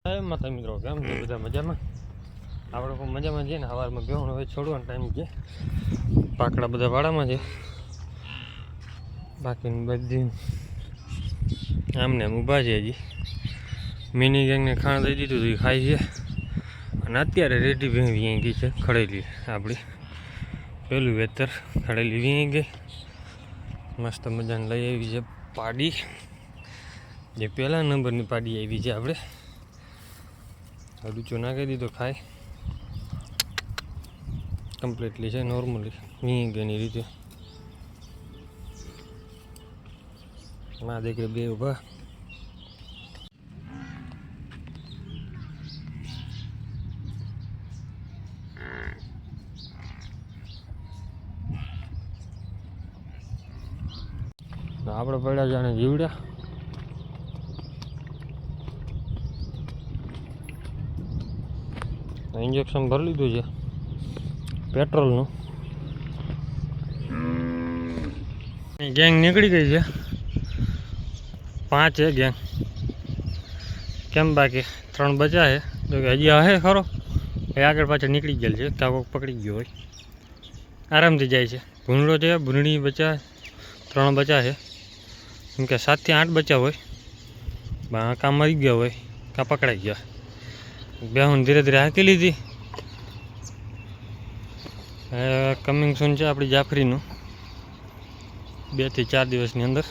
માતા મિત્રો કેમ છે બધા મજામાં? આપણે પણ મજામાં છે ને. સવારમાં બેહણ હવે છોડવાનો ટાઈમ છે. પાકડા બધા વાડામાં છે, બાકીની બધી આમને આમ ઊભા છે. હજી મિની ગેંગને ખાણ દઈ દીધું હતું, એ ખાઈ છે. અને અત્યારે રેડી વીણી ગઈ છે ખડેલી. આપણી પેલું વેતર ખડેલી વીણી ગઈ, મસ્ત મજાને લઈ આવી છે પાડી. જે પહેલા નંબરની પાડી આવી છે આપણે. ડૂચો નાખી દીધો, ખાય કમ્પ્લીટલી છે નોર્મલી વીણી ગઈની રીતે. માં દીકરી બે ઊભા. આપણે પડ્યા જાણે જીવડ્યા. ઇન્જેક્શન ભરી લીધું છે પેટ્રોલનું. ગેંગ નીકળી ગઈ છે, 5 છે ગેંગ. કેમ બાકી 3 બચા છે, જો કે હજી હે ખરો એ આગળ પાછળ નીકળી ગયેલ છે. કાકો પકડી ગયો હોય, આરામથી જાય છે. ભૂંડો છે, ભૂંડણી બચા 3 બચા છે. કેમ કે 7 થી 8 બચા હોય, કાં મરી ગયા હોય કાં પકડાઈ ગયા. બેહું ધીરે ધીરે હાંકી લીધી. કમિંગ સૂન છે આપણી જાફરીનું 2 થી 4 દિવસની અંદર.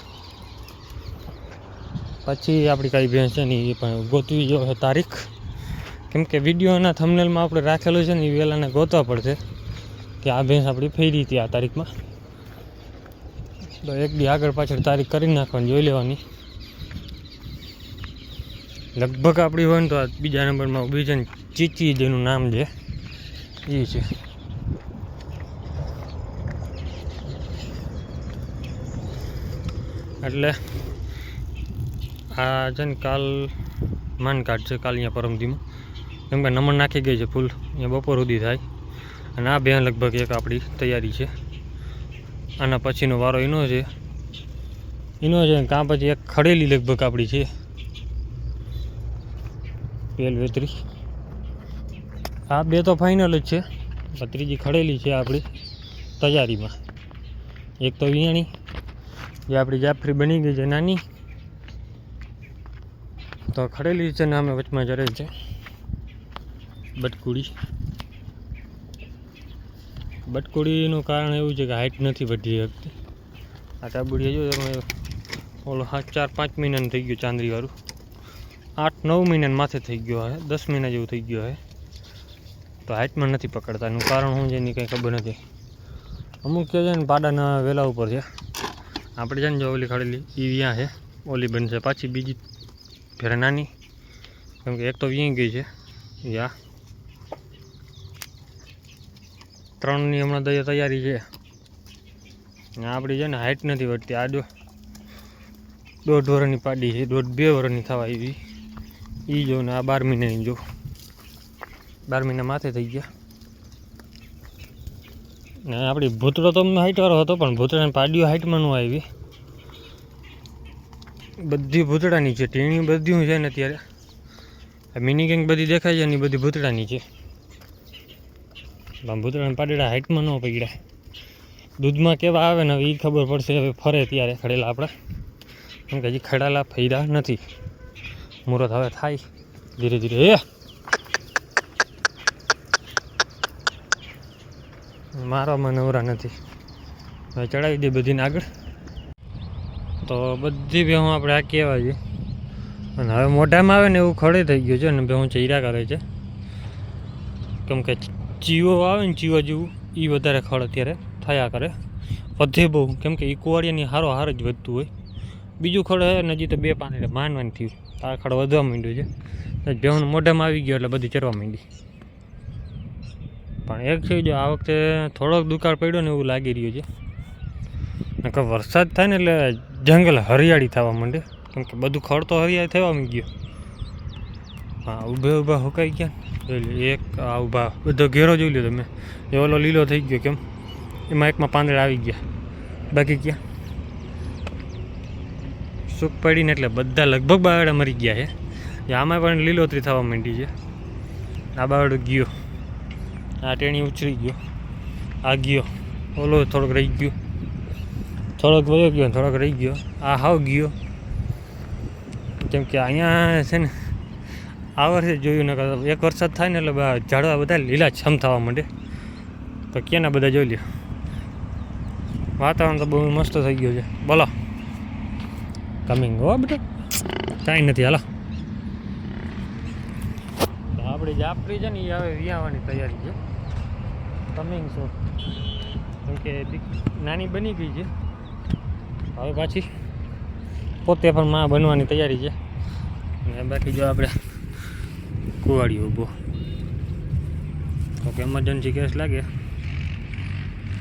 પછી આપણી કઈ ભેંસ છે ને એ પણ ગોતવી જો તારીખ. કેમ કે વિડીયોના થંબનેલમાં આપણે રાખેલું છે ને એ વહેલાને ગોતવા પડશે કે આ ભેંસ આપણી ફેરી હતી આ તારીખમાં. તો એક દી આગળ પાછળ તારીખ કરી નાખવાની, જોઈ લેવાની. લગભગ આપણી હોય ને તો આ બીજા નંબરમાં ઊભી છે ને ચીચી જેનું નામ છે એ છે. એટલે આ છે ને કાલ માન કાર્ડ છે, કાલ અહીંયા પરમદીમાં. કેમ કે નમણ નાખી ગઈ છે ફૂલ, અહીંયા બપોર સુધી થાય. અને આ બેન લગભગ એક આપણી તૈયારી છે. આના પછીનો વારો એનો છે કાં પછી એક ખડેલી લગભગ આપણી છે પેલ વેતરી. આ બે તો ફાઇનલ જ છે, ત્રીજી ખડેલી છે આપણી તૈયારીમાં. એક તો વિયાણી જે આપણી જાફરી બની ગઈ છે નાની, તો ખડેલી છે ને અમે વચમાં જરે છે બટકુડીનું કારણ એવું છે કે હાઇટ નથી વધી શકતી. આ ટાબુડી જો તમે ઓલો 4-5 મહિનાનું થઈ ગયું ચાંદરીવાળું, 8-9 મહિનાનું માથે થઈ ગયો હે, 10 મહિના જેવું થઈ ગયો હે. તો હાઇટમાં નથી પકડતા. એનું કારણ શું છે એની કંઈ ખબર નથી. અમુક કહે છે ને પાડાના વેલા ઉપર છે. આપણે છે ને જો ઓલી ખડેલી એ વ્યાં છે, ઓલી બનશે પાછી બીજી ફેરે નાની. કેમ કે એક તો વ્યાં ગઈ છે યા 3ની હમણાં તૈયારી છે. આપણી છે ને હાઇટ નથી વધતી. આ 1.5 વર્ષની પાડી છે, 1.5-2 વર્ષની થવા એવી. એ જો ને આ 12 મહિનાની જો, 12 મહિના માથે થઈ ગયા. ને આપણી ભૂતળો તો હાઇટવાળો હતો, પણ ભૂતળાની પાડીઓ હાઇટમાં ન આવી. બધી ભૂતળાની છે, ટીણી બધી છે ને અત્યારે. મિની ગેંગ બધી દેખાય છે ને એ બધી ભૂતળાની છે. ભૂતળાની પાડીડા હાઇટમાં ન પકડ્યા. દૂધમાં કેવા આવે ને હવે એ ખબર પડશે હવે ફરે ત્યારે ખડેલા આપણે. કેમ કે હજી ખડાલા ફર્યા નથી. મુહૂર્ત હવે થાય ધીરે ધીરે. મારામાં નવરા નથી, હવે ચડાવી દે બધીને આગળ. તો બધી ભેહું આપણે આ કહેવાય છે. અને હવે મોઢામાં આવે ને એવું ખડે થઈ ગયું છે. અને ભેહું ચીરા કરે છે. કેમ કે ચીવો આવે ને ચીવા જેવું એ વધારે ખડ અત્યારે થયા કરે, વધે બહુ. કેમ કે એ કુવાડિયાની હારો હાર જ વધતું હોય. બીજું ખડ હે ને હજી તો 2 પાંદડે માનવાનું થયું. આ ખડ વધવા માંડ્યું છે. ભેહું મોઢામાં આવી ગયો એટલે બધી ચરવા માંડી. પણ એક છે જો આ વખતે થોડોક દુકાળ પડ્યો ને એવું લાગી રહ્યું છે. નકર વરસાદ થાય ને એટલે જંગલ હરિયાળી થવા માંડે. કેમ કે બધું ખડ તો હરિયાળી થવા માંડી ગયું. હા, ઊભા હુકાઈ ગયા. એક આ ઊભા બધો ઘેરો જોઈ લો તમે, એ ઓલો લીલો થઈ ગયો. કેમ એમાં એકમાં પાંદડા આવી ગયા, બાકી ક્યાં સૂક પડીને એટલે બધા લગભગ બાવડા મરી ગયા છે. આમાં પણ લીલોતરી થવા માંડી છે. આ બાવડો ગયો, આ ટેણી ઉછળી ગયો, આ ગયો, ઓલો થોડોક રહી ગયો, થોડોક વયો ગયો, થોડોક રહી ગયો, આ હાવ ગયો. કેમ કે અહીંયા છે ને આ વર્ષે જોયું ને એક વરસાદ થાય ને એટલે ઝાડવા બધા લીલા છમ થવા માંડે. તો ક્યાંના બધા જોઈ લ્યો. વાતાવરણ તો બહુ મસ્ત થઈ ગયું છે. બોલો કમિંગ હો બેટા, કાંઈ નથી. હાલો આપણી જાપરી છે ને એ હવે વિયાવાની તૈયારી છે. કમિંગ શું કેમ કે નાની બની ગઈ છે, હવે પાછી પોતે પણ માં બનવાની તૈયારી છે. અને બાકી જો આપણે કુવાડી ઊભો તો કે એમરજન્સી કેસ લાગે,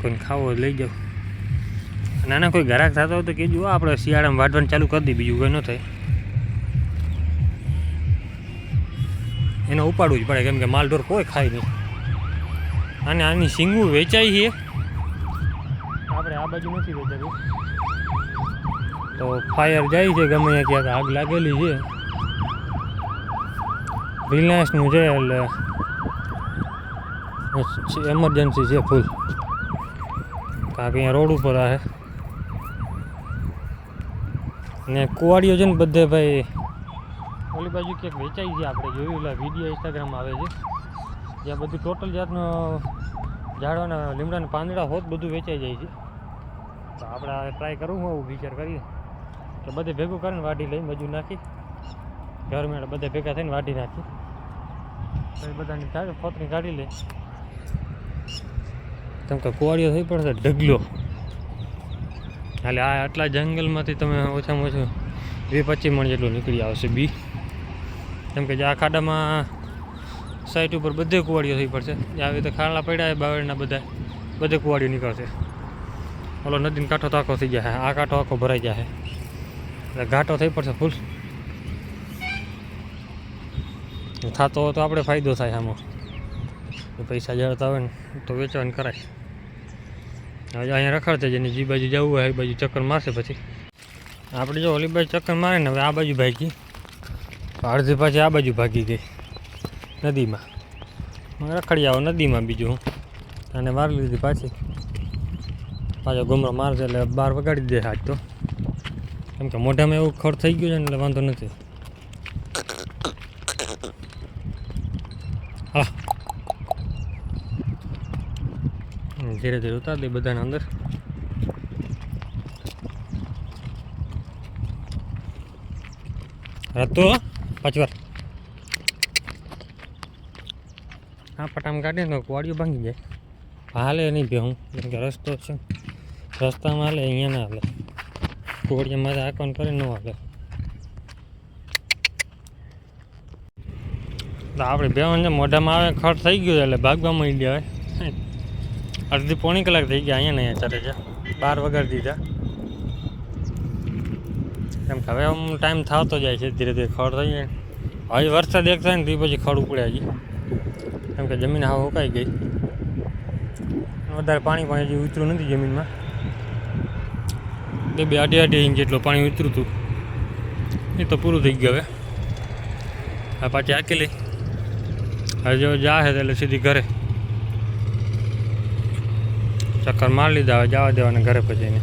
કોઈને ખાવો લઈ જાઓ. નાના કોઈ ગ્રાહક થતો હોય તો કહેજો, આપણે શિયાળામાં વાઢવાનું ચાલુ કરી દઈએ, બીજું કંઈ ન થાય. એને ઉપાડવું જ પડે કેમ કે માલઢોર કોઈ ખાય નહીં. અને આની શીંગું વેચાય છે, આપણે આ બાજુ નથી વેચાતી. તો ફાયર જાય છે ગમે ત્યાં, ક્યાંક આગ લાગેલી છે. રિલાયન્સનું છે એટલે એમરજન્સી છે ફૂલ, કારણ કે અહીંયા રોડ ઉપર આવે. ને કુવાડીઓ છે ને બધે ભાઈ ઓલી બાજુ ક્યાંક વેચાય છે, આપણે જોયું એટલે વિડીયો ઇન્સ્ટાગ્રામમાં આવે છે, જ્યાં બધું ટોટલ જાતનો ઝાડવાના લીમડાના પાંદડા હોત બધું વેચાઈ જાય છે. તો આપણે ટ્રાય કરવું હું વિચાર કરીએ કે બધે ભેગું કરીને વાઢી લઈ, મજૂર નાખી ઘર મેળે બધે ભેગા થઈને વાઢી નાખી, તો એ બધાની થાય ફોતરી કાઢી લે. કેમ કે કુવાડીઓ થઈ પડશે ઢગલો. એટલે આ આટલા જંગલમાંથી તમે ઓછામાં ઓછું 20-25 મણ જેટલું નીકળી આવશે બી. કેમ કે જે આ ખાડામાં સાઈડ ઉપર બધે કુવાડીઓ થઈ પડશે. આવી રીતે ખાડા પડ્યા બાવળના બધે કુવાડીઓ નીકળશે. ઓલો નદીનો કાંઠો તો આખો થઈ જાય, આ કાંઠો આખો ભરાઈ જાય, એટલે ઘાટો થઈ પડશે ફૂલ. થતો હોય તો આપણે ફાયદો થાય આમાં, પૈસા જળતા હોય ને તો વેચવાનું કરાય. હવે અહીંયા રખડશે, જેને જે બાજુ જવું હોય એ બાજુ ચક્કર મારશે. પછી આપણે જો ઓલી બાજુ ચક્કર મારે ને હવે આ બાજુ ભાગી, અડધી પાછી આ બાજુ ભાગી ગઈ નદીમાં. રખડી આવો નદીમાં બીજું હું, અને મારી લીધી પાછી. પાછો ગુમરો મારશે એટલે બહાર વગાડી દે આજ તો, કેમ કે મોઢામાં એવું ખડ થઈ ગયું છે ને એટલે વાંધો નથી. હા ધીરે ધીરે ઉતાર દે બધાને અંદર. રતો પાછી વાર હા પટામ કાઢીને તો કુવાડીઓ ભાંગી જાય. હાલે નહીં બે હું, કેમ કે રસ્તો છે, રસ્તામાં હાલે, અહીંયા ના હાલે. કુવાડીયા મારે આંકવાનું કરે ન હાલે. તો આપણે બેવાને મોઢામાં આવે ખડ થઈ ગયું એટલે ભાગવા મળી ગયા. હવે અડધી પોણી કલાક થઈ ગયા, અહીંયા નહીં ચાલે છે, 12 વગાડી દીધા. કેમ કે હવે આમ ટાઈમ થતો જાય છે, ધીરે ધીરે ખડ થઈ જાય. હવે વરસાદ એક થાય ને તે પછી ખડ ઉપડ્યા હજી, કેમ કે જમીન હાવ સુકાઈ ગઈ. વધારે પાણી પણ હજી ઉતરું નથી જમીનમાં. 2-2.5 ઇંચ જેટલું પાણી ઉતરું હતું, એ તો પૂરું થઈ ગયું. હવે પાછી આંકી લઈ. હવે જો જાહે એટલે સીધી ઘરે ચક્કર મારી લીધા. હવે જવા દેવાને ઘરે પછી એને